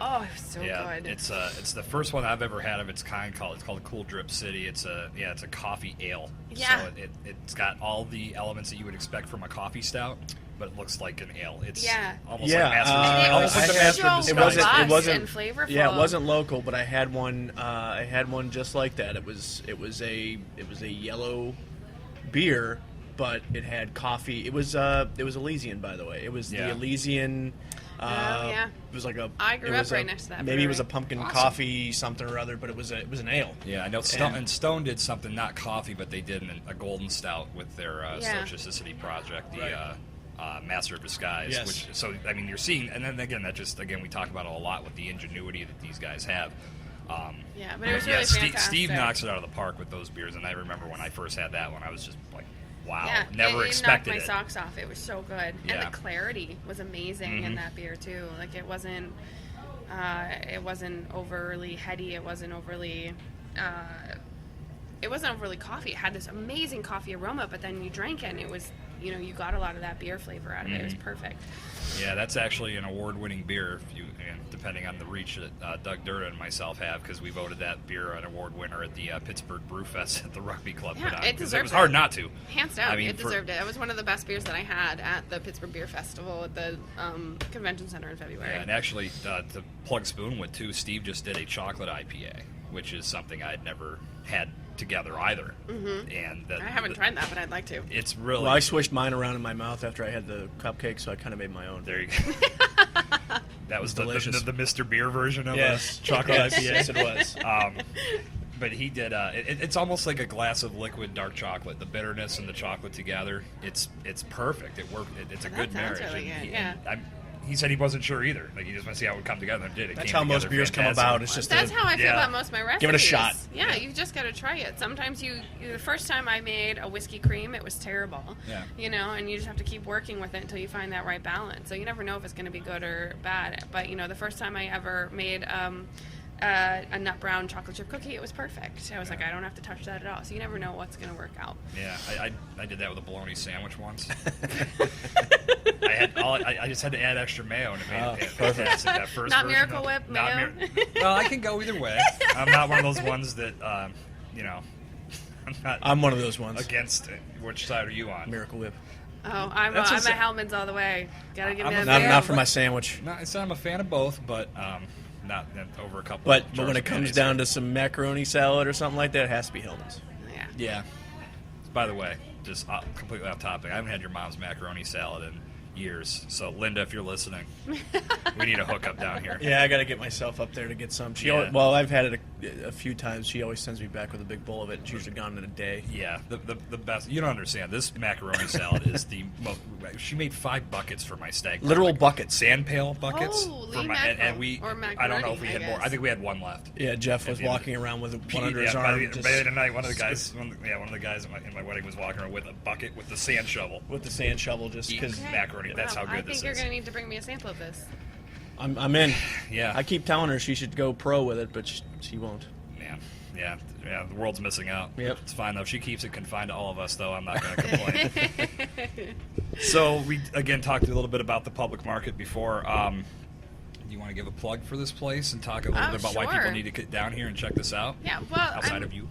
C: Oh, it was so good.
A: It's the first one I've ever had of its kind. It's called Cool Drip City. It's a coffee ale.
C: Yeah.
A: So it's got all the elements that you would expect from a coffee stout, but it looks like an ale. It's almost like master.
C: And it
A: almost
C: was
A: like the
C: so
A: master
C: robust
A: disguise.
B: It wasn't
C: and flavorful.
B: Yeah, it wasn't local, but I had one. I had one just like that. It was a yellow beer, but it had coffee. It was Elysian, by the way. It was the Elysian.
C: yeah.
B: It was like
C: I grew up right next to that
B: Maybe it was a
C: brewery.
B: pumpkin
A: Awesome.
B: coffee something or other, but it was an ale.
A: Yeah, I know. Stone did something, not coffee, but they did a golden stout with their Socicity project, the Master of Disguise.
B: Yes.
A: You're seeing, and then again, we talk about it a lot with the ingenuity that these guys have.
C: But it was really fantastic.
A: Steve knocks it out of the park with those beers, and I remember when I first had that one, I was just like, wow,
C: Yeah,
A: never expected
C: it
A: it.
C: knocked my socks off. It was so good,
A: Yeah.
C: and the clarity was amazing in that beer too. Like it wasn't overly heady. It wasn't overly coffee. It had this amazing coffee aroma, but then you drank it, and it was you got a lot of that beer flavor out of it. It was perfect.
A: Yeah, that's actually an award-winning beer, depending on the reach that Doug Durda and myself have, because we voted that beer an award winner at the Pittsburgh Brew Fest at the Rugby Club.
C: Yeah, it deserved
A: it was hard not to.
C: Hands down,
A: I mean,
C: it deserved it. It was one of the best beers that I had at the Pittsburgh Beer Festival at the Convention Center in February.
A: Yeah, and actually, to plug Spoonwood, too, Steve just did a chocolate IPA, which is something I'd never had together either. And
C: I haven't tried that, but I'd like to.
A: It's really...
B: Well, I swished mine around in my mouth after I had the cupcake, so I kind of made my own.
A: There you go. That was the
B: delicious.
A: the Mr. Beer version of
B: Yes.
A: a chocolate IPA.
B: Yes, it was.
A: But he did. It's almost like a glass of liquid dark chocolate. The bitterness and the chocolate together. It's perfect. It worked. It's a
C: That
A: good
C: sounds
A: marriage.
C: really
A: And
C: good,
A: he said he wasn't sure either. Like he just want to see how it would come together. And did. It
B: That's
A: came
B: how most
A: together
B: beers come
A: fantastic.
B: about. It's just
C: That's how I feel about most of my recipes.
B: Give it a shot.
C: Yeah, you just got to try it. Sometimes the first time I made a whiskey cream, it was terrible.
A: Yeah.
C: And you just have to keep working with it until you find that right balance. So you never know if it's going to be good or bad. But the first time I ever made a nut brown chocolate chip cookie, it was perfect. I was like, I don't have to touch that at all. So you never know what's going to work out.
A: Yeah, I did that with a bologna sandwich once. I just had to add extra mayo, and it made it fantastic. That first
C: Not
A: version
C: Miracle
A: of-
C: Whip
A: not
C: mayo?
A: Well, I can go either way. I'm not one of those ones that
B: I'm one of those ones.
A: Against it. Which side are you on?
B: Miracle Whip.
C: Oh, I'm a Hellman's all the way. Gotta give me that.
B: Not for my sandwich.
A: No, I said I'm a fan of both, but not over a couple.
B: But when it comes down to some macaroni salad or something like that, it has to be Hellman's.
C: Yeah.
A: Yeah. By the way, just completely off topic, I haven't had your mom's macaroni salad in years. So, Linda, if you're listening, we need a hookup down here.
B: Yeah, I got to get myself up there to get some. Well, I've had it a few times. She always sends me back with a big bowl of it, and she's usually gone in a day.
A: Yeah, the best. You don't understand. This macaroni salad is the most. She made 5 buckets for my stag.
B: Literal buckets.
A: Sand pail buckets.
C: Holy
A: and we.
C: Or
A: I don't know if we had more. I think we had one left.
B: Yeah, Jeff was walking around with one under his arm.
A: By the night, one of the guys in my wedding was walking around with a bucket with the sand shovel.
B: With the sand shovel, just because
A: macaroni. That's how good this is.
C: I think you're going to need to bring me a sample of this.
B: I'm in.
A: Yeah.
B: I keep telling her she should go pro with it, but she won't.
A: Yeah. The world's missing out.
B: Yep.
A: It's fine, though. If she keeps it confined to all of us, though, I'm not going to complain. So we, again, talked a little bit about the public market before. Do you want to give a plug for this place and talk a little bit about why people need to get down here and check this out?
C: Yeah, well,
A: outside of you.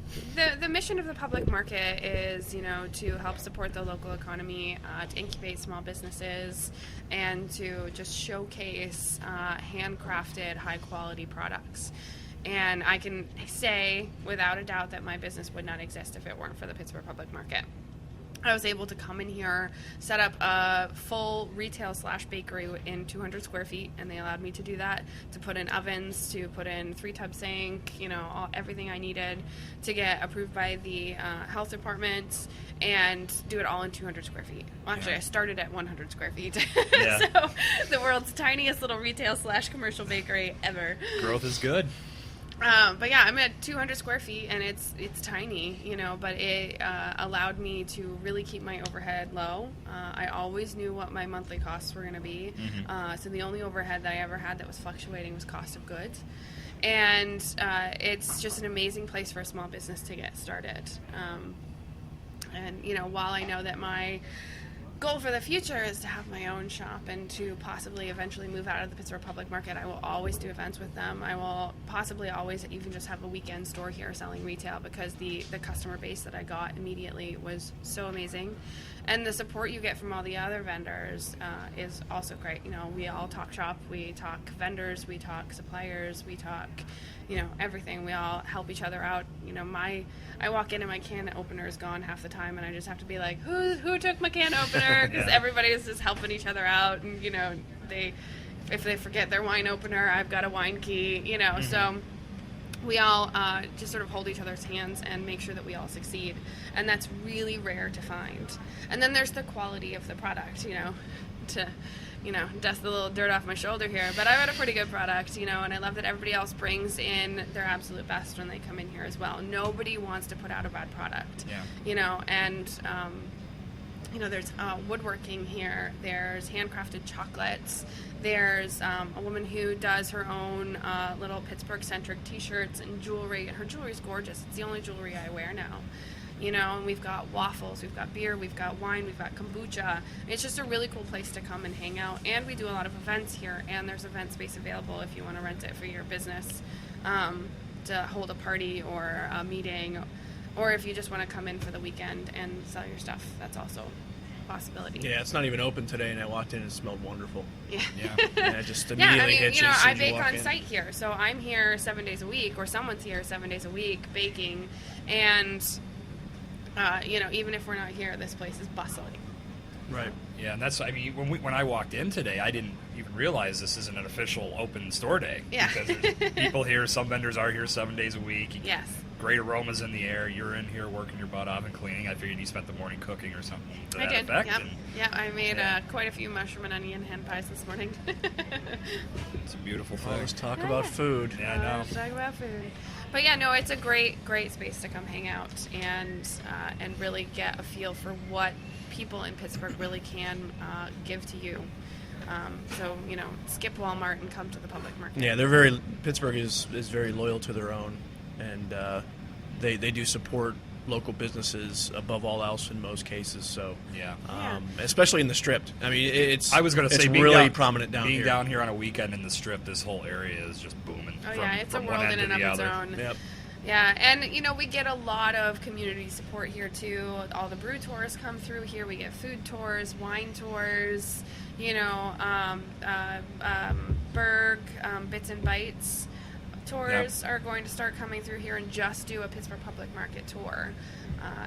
C: The mission of the public market is, to help support the local economy, to incubate small businesses, and to just showcase handcrafted, high-quality products. And I can say without a doubt that my business would not exist if it weren't for the Pittsburgh Public Market. I was able to come in here, set up a full retail/bakery in 200 square feet, and they allowed me to do that, to put in ovens, to put in 3-tub sink, everything I needed to get approved by the health department, and do it all in 200 square feet. Well, actually, I started at 100 square feet.
A: Yeah.
C: So the world's tiniest little retail/commercial bakery ever.
A: Growth is good.
C: But yeah, I'm at 200 square feet, and it's tiny, but it allowed me to really keep my overhead low. I always knew what my monthly costs were going to be.
A: Mm-hmm.
C: So the only overhead that I ever had that was fluctuating was cost of goods. And it's just an amazing place for a small business to get started. And while I know that my goal for the future is to have my own shop and to possibly eventually move out of the Pittsburgh Public Market, I will always do events with them. I will possibly always even just have a weekend store here selling retail, because the customer base that I got immediately was so amazing. And the support you get from all the other vendors is also great. We all talk shop, we talk vendors, we talk suppliers, we talk, everything. We all help each other out. I walk in and my can opener is gone half the time, and I just have to be like, who took my can opener? Because everybody is just helping each other out, and if they forget their wine opener, I've got a wine key.
A: Mm-hmm.
C: So we all just sort of hold each other's hands and make sure that we all succeed, and that's really rare to find. And then there's the quality of the product, to dust the little dirt off my shoulder here, but I've got a pretty good product, and I love that everybody else brings in their absolute best when they come in here as well. Nobody wants to put out a bad product. And there's woodworking here, there's handcrafted chocolates, there's a woman who does her own little Pittsburgh-centric t-shirts and jewelry, and her jewelry's gorgeous. It's the only jewelry I wear now. And we've got waffles, we've got beer, we've got wine, we've got kombucha. It's just a really cool place to come and hang out. And we do a lot of events here, and there's event space available if you want to rent it for your business to hold a party or a meeting, or if you just want to come in for the weekend and sell your stuff. That's also a possibility.
B: Yeah, it's not even open today, and I walked in and it smelled wonderful.
C: Yeah.
B: And it just immediately hits you.
C: I bake on site here, so I'm here 7 days a week, or someone's here 7 days a week baking, and even if we're not here, this place is bustling.
B: Right.
A: Yeah, and that's, when I walked in today, I didn't even realize this isn't an official open store day.
C: Yeah.
A: Because there's people here, some vendors are here 7 days a week.
C: Yes.
A: Great aromas in the air. You're in here working your butt off and cleaning. I figured you spent the morning cooking or something to that effect.
C: Yep. I made quite a few mushroom and onion hand pies this morning.
A: It's a beautiful thing.
B: Let's talk about food.
A: Yeah, I know.
C: Let's talk about food. But yeah, no, it's a great space to come hang out and really get a feel for what people in Pittsburgh really can give to you. So skip Walmart and come to the public market.
B: Yeah, Pittsburgh is very loyal to their own, and they do support local businesses above all else in most cases. So especially in the Strip. I
A: was going to say,
B: really prominent down here.
A: Being down here on a weekend in the Strip, this whole area is just booming.
C: Oh yeah, it's a world in and of its own.
B: Yep.
C: Yeah, and we get a lot of community support here too. All the brew tours come through here. We get food tours, wine tours, Berg, Bits and Bites tours are going to start coming through here, and just do a Pittsburgh Public Market tour.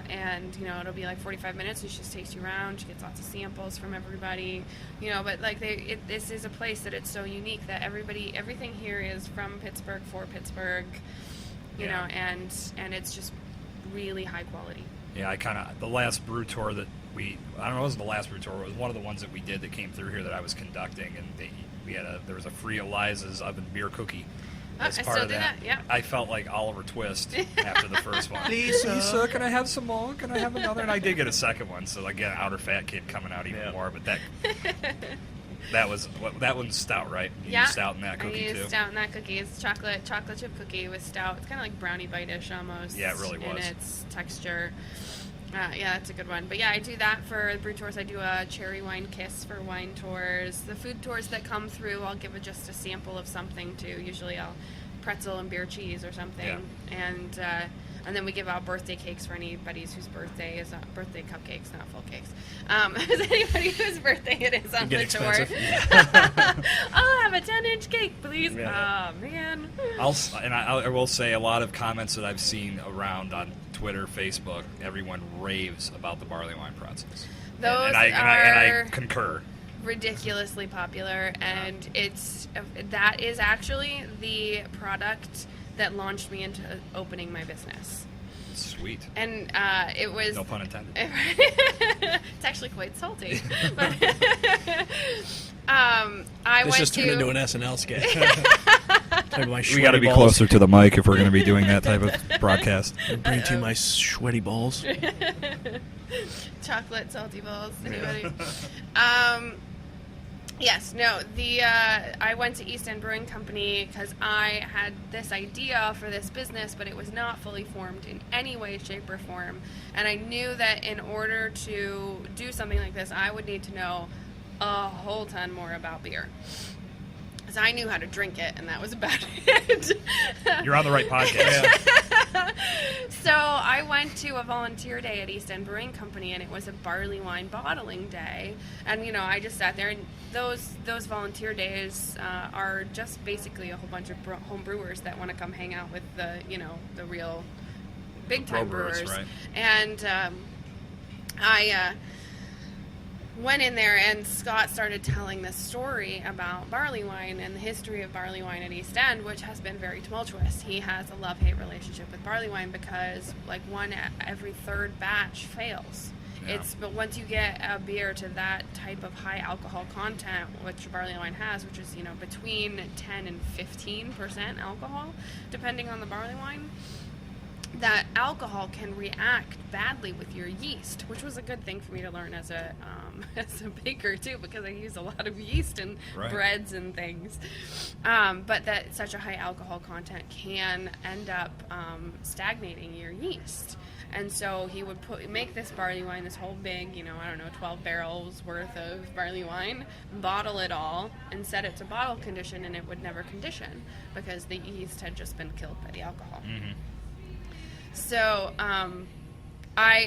C: And it'll be like 45 minutes. She just takes you around. She gets lots of samples from everybody. But like this is a place that it's so unique that everything here is from Pittsburgh for Pittsburgh. And it's just really high quality.
A: Yeah, the last brew tour that I don't know, it wasn't the last brew tour, it was one of the ones that we did that came through here that I was conducting, and there was a free Eliza's oven beer cookie. As part of that,
C: yeah.
A: I felt like Oliver Twist after the first one.
B: Please,
A: sir, can I have some more? Can I have another? And I did get a second one, so again, outer fat kid coming out even more. But that one's stout, right? You use stout in that cookie too.
C: Stout in that cookie. It's chocolate chip cookie with stout. It's kind of like brownie bite-ish almost.
A: Yeah, it really was.
C: In its texture. Yeah, that's a good one. But yeah, I do that for the brew tours. I do a cherry wine kiss for wine tours. The food tours that come through, I'll give just a sample of something too. Usually I'll pretzel and beer cheese or something. Yeah. And then we give out birthday cakes for anybody whose birthday is birthday cupcakes, not full cakes. Anybody whose birthday it is on the tour. I'll have a 10-inch cake, please.
A: Yeah.
C: Oh man.
A: I will say a lot of comments that I've seen around on Twitter, Facebook, everyone raves about the barley wine pretzels.
C: Those
A: and I concur.
C: Ridiculously popular, and that is actually the product that launched me into opening my business.
A: Sweet.
C: And it was...
A: No pun intended.
C: It's actually quite salty. But
B: this just turned into an SNL sketch.
A: We got to be closer to the mic if we're going to be doing that type of broadcast.
B: Bring to my sweaty balls.
C: Chocolate salty balls. Anybody? Yes, no, I went to East End Brewing Company because I had this idea for this business, but it was not fully formed in any way, shape, or form. And I knew that in order to do something like this, I would need to know a whole ton more about beer. Because I knew how to drink it, and that was about it.
A: You're on the right podcast.
C: So I went to a volunteer day at East End Brewing Company, and it was a barley wine bottling day. And, I just sat there, and those volunteer days are just basically a whole bunch of home brewers that want to come hang out with the real big-time brewers. Right. And I went in there, and Scott started telling this story about barley wine and the history of barley wine at East End, which has been very tumultuous. He has a love-hate relationship with barley wine because one every third batch fails. Yeah. But once you get a beer to that type of high alcohol content, which barley wine has, which is between 10 and 15% alcohol, depending on the barley wine, that alcohol can react badly with your yeast, which was a good thing for me to learn as a baker too, because I use a lot of yeast in breads and things. But that such a high alcohol content can end up stagnating your yeast. And so he would make this barley wine, this whole big, 12 barrels worth of barley wine, bottle it all, and set it to bottle condition, and it would never condition because the yeast had just been killed by the alcohol. Mm-hmm. So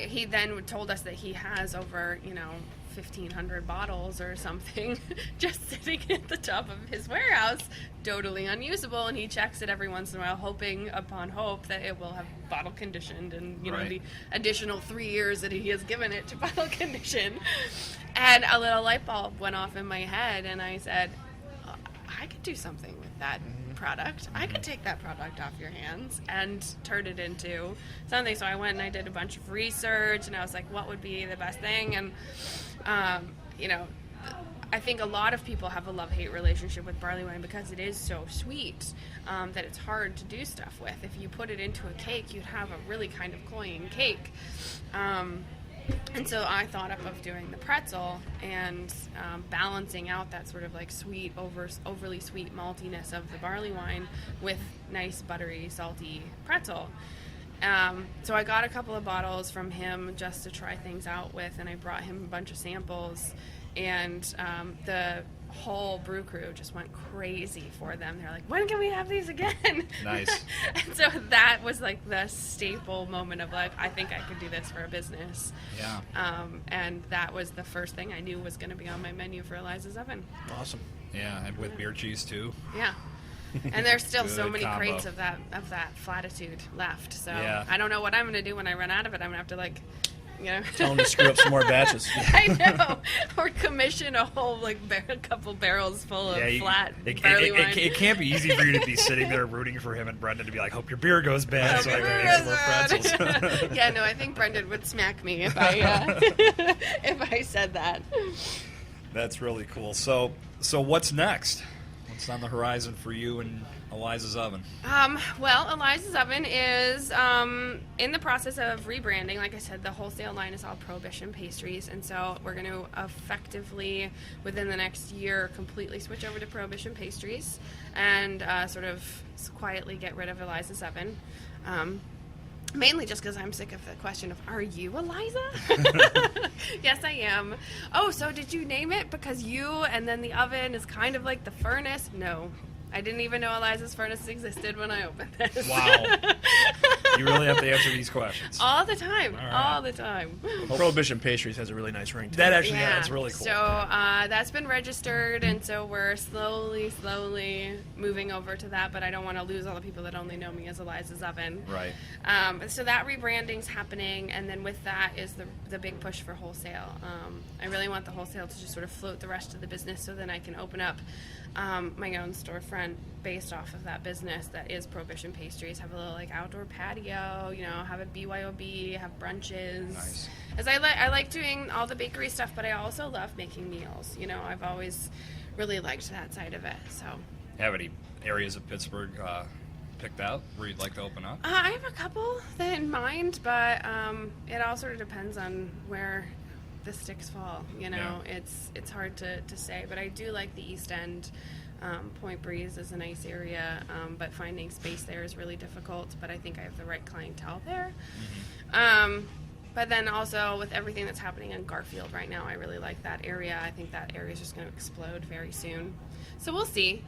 C: he then told us that he has over, 1,500 bottles or something just sitting at the top of his warehouse, totally unusable, and he checks it every once in a while, hoping upon hope that it will have bottle conditioned and, the additional 3 years that he has given it to bottle condition. And a little light bulb went off in my head, and I said, I could do something with that product. I could take that product off your hands and turn it into something. So I went and I did a bunch of research, and I was like, what would be the best thing? And I think a lot of people have a love-hate relationship with barley wine because it is so sweet that it's hard to do stuff with. If you put it into a cake, you'd have a really kind of cloying cake. And so I thought up of doing the pretzel and balancing out that sort of sweet, overly sweet maltiness of the barley wine with nice, buttery, salty pretzel. So I got a couple of bottles from him just to try things out with, and I brought him a bunch of samples. And the whole brew crew just went crazy for them. They're like, when can we have these again?
A: Nice.
C: And so that was like the staple moment of like, I think I could do this for a business.
A: Yeah.
C: And that was the first thing I knew was going to be on my menu for Eliza's Oven.
B: Awesome.
A: Yeah, and with beer cheese too.
C: Yeah. And there's still so
A: Good
C: many
A: combo.
C: crates of that flatitude left. So
A: Yeah.
C: I don't know what I'm going to do when I run out of it. I'm going to have to like,
B: Tell them to screw up some more batches.
C: I know. Or commission a whole like a couple barrels full of flat barley wine.
A: It can't be easy for you to be sitting there rooting for him and Brendan to be like, hope your beer goes bad so I can make some more pretzels.
C: Yeah, no, I think Brendan would smack me if I if I said that.
A: That's really cool. So what's next? What's on the horizon for you and Eliza's Oven?
C: Well, Eliza's Oven is in the process of rebranding. Like I said, the wholesale line is all Prohibition Pastries, and so we're going to effectively, within the next year, completely switch over to Prohibition Pastries and sort of quietly get rid of Eliza's Oven. Mainly just because I'm sick of the question of, are you Eliza? Yes, I am. Oh, so did you name it because you and then the oven is kind of like the furnace? No. I didn't even know Eliza's Furnace existed when I opened this.
A: Wow. You really have to answer these questions.
C: All the time.
A: All right.
C: All the time.
B: Well, Prohibition Pastries has a really nice ring to
A: That
B: it.
A: actually, yeah, that's really cool.
C: So that's been registered, and so we're slowly moving over to that, but I don't want to lose all the people that only know me as Eliza's Oven.
A: Right.
C: So that rebranding's happening, and then with that is the big push for wholesale. I really want the wholesale to just sort of float the rest of the business so then I can open up my own storefront based off of that business that is Prohibition Pastries, have a little like outdoor patio, have a BYOB, have brunches.
A: Nice.
C: As I like doing all the bakery stuff, but I also love making meals. I've always really liked that side of it. So
A: Have any areas of Pittsburgh picked out where you'd like to open up?
C: I have a couple in mind, but it all sort of depends on where the sticks fall.
A: Yeah.
C: It's hard to say, but I do like the East End. Point Breeze is a nice area, but finding space there is really difficult, but I think I have the right clientele there. Mm-hmm. But then also with everything that's happening in Garfield right now, I really like that area. I think that area is just going to explode very soon. So we'll see.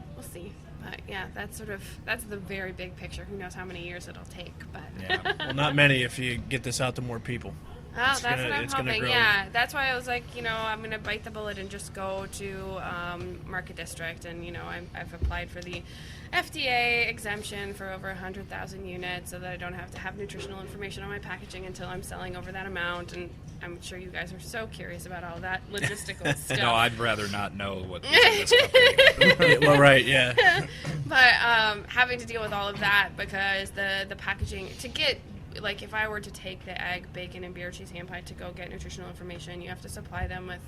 C: But yeah, that's the very big picture. Who knows how many years it'll take, but
A: Yeah.
B: Well, not many if you get this out to more people.
C: Oh, that's what I'm
B: it's gonna
C: hoping.
B: grow.
C: Yeah, that's why I was like, I'm going to bite the bullet and just go to Market District. And, I've applied for the FDA exemption for over 100,000 units so that I don't have to have nutritional information on my packaging until I'm selling over that amount. And I'm sure you guys are so curious about all that logistical stuff.
A: No, I'd rather not know what was in this cupcake.
B: Well, right, yeah.
C: But having to deal with all of that because the packaging, to get, like if I were to take the egg, bacon, and beer cheese hand pie to go get nutritional information, you have to supply them with,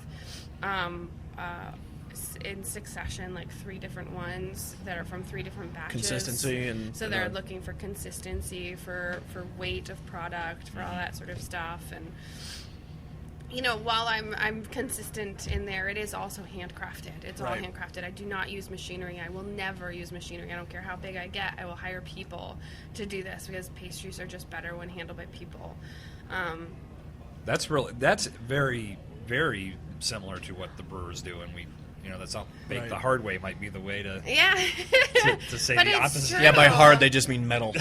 C: in succession, like 3 different ones that are from 3 different batches.
B: Consistency and...
C: So they're looking for consistency, for weight of product, for all that sort of stuff. And, while I'm consistent in there, it is also handcrafted. It's all
B: Right.
C: handcrafted. I do not use machinery. I will never use machinery. I don't care how big I get. I will hire people to do this because pastries are just better when handled by people.
A: That's very, very similar to what the brewers do, and we, that's not bake
B: Right.
A: the hard way might be the way to
C: Yeah.
A: to say
C: But
A: the
C: it's
A: opposite.
C: true.
B: Yeah, by hard, they just mean metal.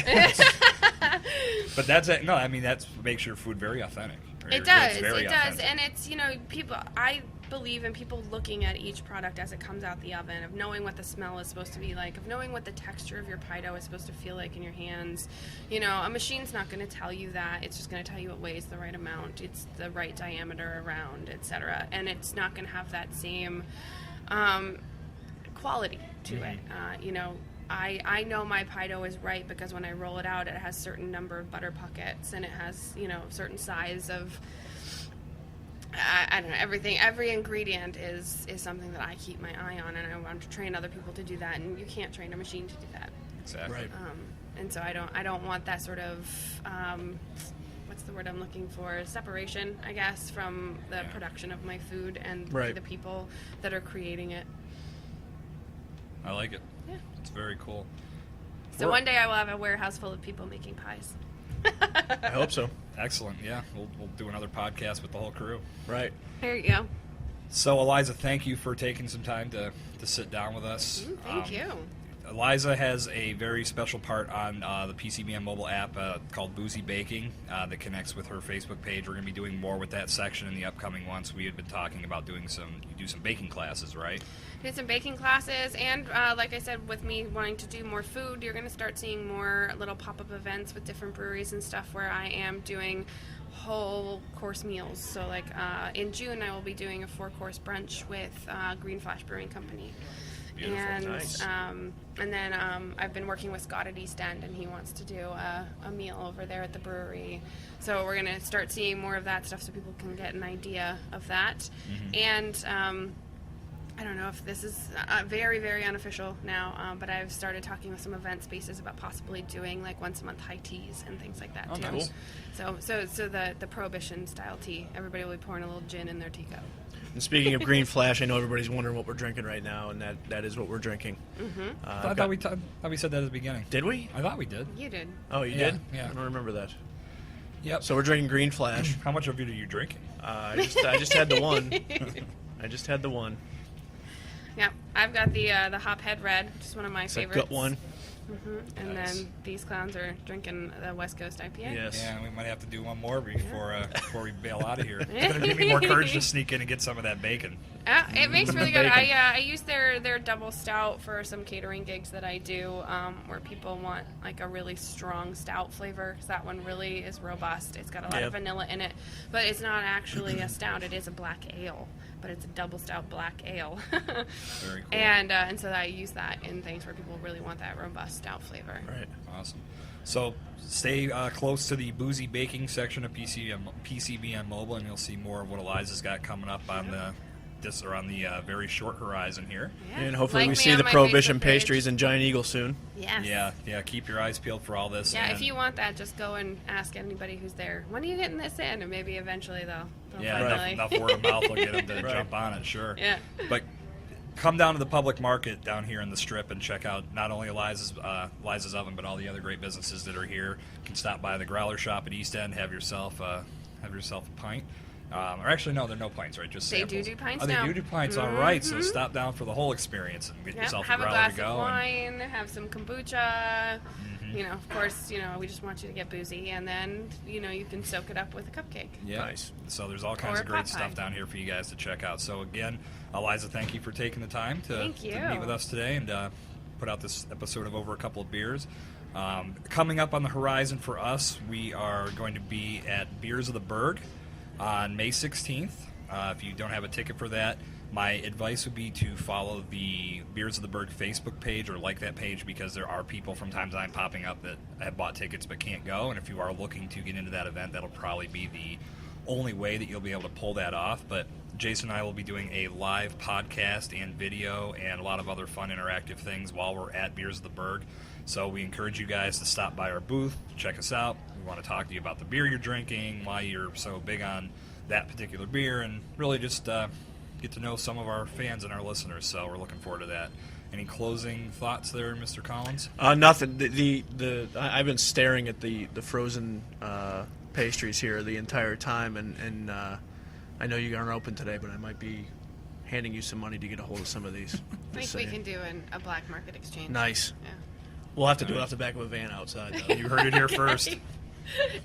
A: But that's it. No, I mean that makes your food very authentic.
C: It does.
A: It's very
C: It does.
A: authentic.
C: And it's, people, I believe in people looking at each product as it comes out the oven, of knowing what the smell is supposed to be like, of knowing what the texture of your pie dough is supposed to feel like in your hands. A machine's not going to tell you that. It's just going to tell you it weighs the right amount. It's the right diameter around, etc. And it's not going to have that same quality to it. I know my pie dough is right because when I roll it out, it has certain number of butter pockets and it has, certain size of, I don't know, everything. Every ingredient is something that I keep my eye on, and I want to train other people to do that, and you can't train a machine to do that.
A: Exactly.
B: Right.
C: And so I don't want that sort of, what's the word I'm looking for? Separation, I guess, from the production of my food and
B: Right.
C: the people that are creating it.
A: I like it.
C: Yeah.
A: It's very cool.
C: So one day I will have a warehouse full of people making pies.
B: I hope so.
A: Excellent. Yeah, we'll do another podcast with the whole crew.
B: Right.
C: There you go.
A: So, Eliza, thank you for taking some time to sit down with us.
C: Thank you.
A: Eliza has a very special part on the PCBM mobile app called Boozy Baking that connects with her Facebook page. We're going to be doing more with that section in the upcoming months. We had been talking about you do some baking classes, right?
C: Did some baking classes, and like I said, with me wanting to do more food, you're going to start seeing more little pop-up events with different breweries and stuff where I am doing whole course meals. So like in June I will be doing a 4-course brunch with Green Flash Brewing Company.
A: Beautiful.
C: And
B: Nice.
C: and then I've been working with Scott at East End, and he wants to do a meal over there at the brewery. So we're going to start seeing more of that stuff so people can get an idea of that. And I don't know if this is very, very unofficial now, but I've started talking with some event spaces about possibly doing like once a month high teas and things like that
A: Oh,
C: too.
A: nice.
C: So the Prohibition style tea, everybody will be pouring a little gin in their teacup.
B: And speaking of Green Flash, I know everybody's wondering what we're drinking right now, and that is what we're drinking.
A: I thought we said that at the beginning.
B: Did we?
A: I thought we did.
C: You did.
B: Oh, you
A: Yeah,
B: did?
A: yeah.
B: I don't remember that.
A: Yep.
B: So we're drinking Green Flash.
A: How much of it are you drinking?
B: I just had the one. I just had the one.
C: Yeah, I've got the Hophead Red, which is one of my
B: It's a
C: favorites.
B: good one.
C: And
A: Nice.
C: then these clowns are drinking the West Coast IPA.
B: Yes.
A: Yeah, we might have to do one more before we bail out of here. It's going to give me more courage to sneak in and get some of that bacon.
C: It makes really good.
B: Bacon.
C: I use their double stout for some catering gigs that I do, where people want like a really strong stout flavor. 'Cause that one really is robust. It's got a lot of vanilla in it, but it's not actually a stout. It is a black ale, but it's a double stout black ale.
A: Very cool.
C: And so I use that in things where people really want that robust stout flavor.
B: Right.
A: Awesome. So stay close to the Boozy Baking section of PCBM Mobile, and you'll see more of what Eliza's got coming up on the very short horizon here.
C: Yeah.
B: And hopefully
C: Like
B: we
C: me
B: see
C: on
B: the
C: my
B: Prohibition
C: Facebook page.
B: Pastries and Giant Eagle soon.
C: Yes.
A: Yeah. Keep your eyes peeled for all this.
C: Yeah,
A: and
C: if you want that, just go and ask anybody who's there. When are you getting this in? And maybe eventually they'll finally.
A: enough word of mouth will get them to
B: Right.
A: jump on it. Sure.
C: Yeah.
A: But come down to the public market down here in the Strip and check out not only Eliza's Oven, but all the other great businesses that are here. You can stop by the Growler Shop at East End, have yourself a pint. Or actually, no, there are no pints, right? Just
C: They
A: samples.
C: do pints
A: Oh, they
C: now.
A: do pints. All right, so stop down for the whole experience and get
C: Yep,
A: yourself
C: have
A: a
C: a
A: growler
C: glass
A: to go.
C: of wine, have some kombucha. You know, of course, we just want you to get boozy, and then you can soak it up with a cupcake.
A: Yeah.
B: Nice.
A: So there's all kinds
C: Or
A: of
C: a
A: great
C: pot
A: stuff
C: pie.
A: down here for you guys to check out. So again, Eliza, thank you for taking the time to
C: Thank you.
A: meet with us today and put out this episode of Over a Couple of Beers. Coming up on the horizon for us, we are going to be at Beers of the Berg on May 16th. If you don't have a ticket for that, my advice would be to follow the Beers of the Berg Facebook page or like that page, because there are people from time to time popping up that have bought tickets but can't go. And if you are looking to get into that event, that'll probably be the only way that you'll be able to pull that off. But Jason and I will be doing a live podcast and video and a lot of other fun interactive things while we're at Beers of the Berg. So we encourage you guys to stop by our booth, check us out. We want to talk to you about the beer you're drinking, why you're so big on that particular beer, and really just get to know some of our fans and our listeners. So we're looking forward to that. Any closing thoughts there, Mr. Collins?
B: Nothing. I've been staring at the frozen pastries here the entire time, and I know you aren't open today, but I might be handing you some money to get a hold of some of these.
C: I think we can do a black market exchange.
B: Nice.
C: Yeah.
B: We'll have to do it off the back of a van outside, though.
A: You heard it here first.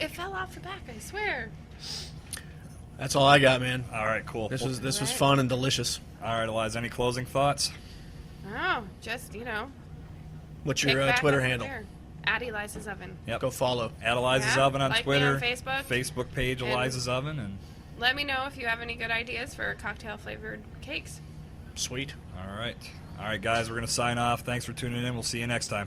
C: It fell off the back, I swear.
B: That's all I got, man.
A: All right, cool.
B: This was
C: Right.
B: fun and delicious.
A: All right, Eliza, any closing thoughts?
C: Oh, just,
B: What's
C: kick
B: your
C: back
B: Twitter
C: up
B: handle?
C: there. At Eliza's Oven.
A: Yep.
B: Go follow.
A: At Eliza's
C: Yeah,
A: Oven on
C: like me
A: Twitter.
C: on Facebook.
A: Facebook page,
C: And-
A: Eliza's Oven. And
C: Let me know if you have any good ideas for cocktail-flavored cakes.
B: Sweet.
A: all right, guys, we're going to sign off. Thanks for tuning in. We'll see you next time.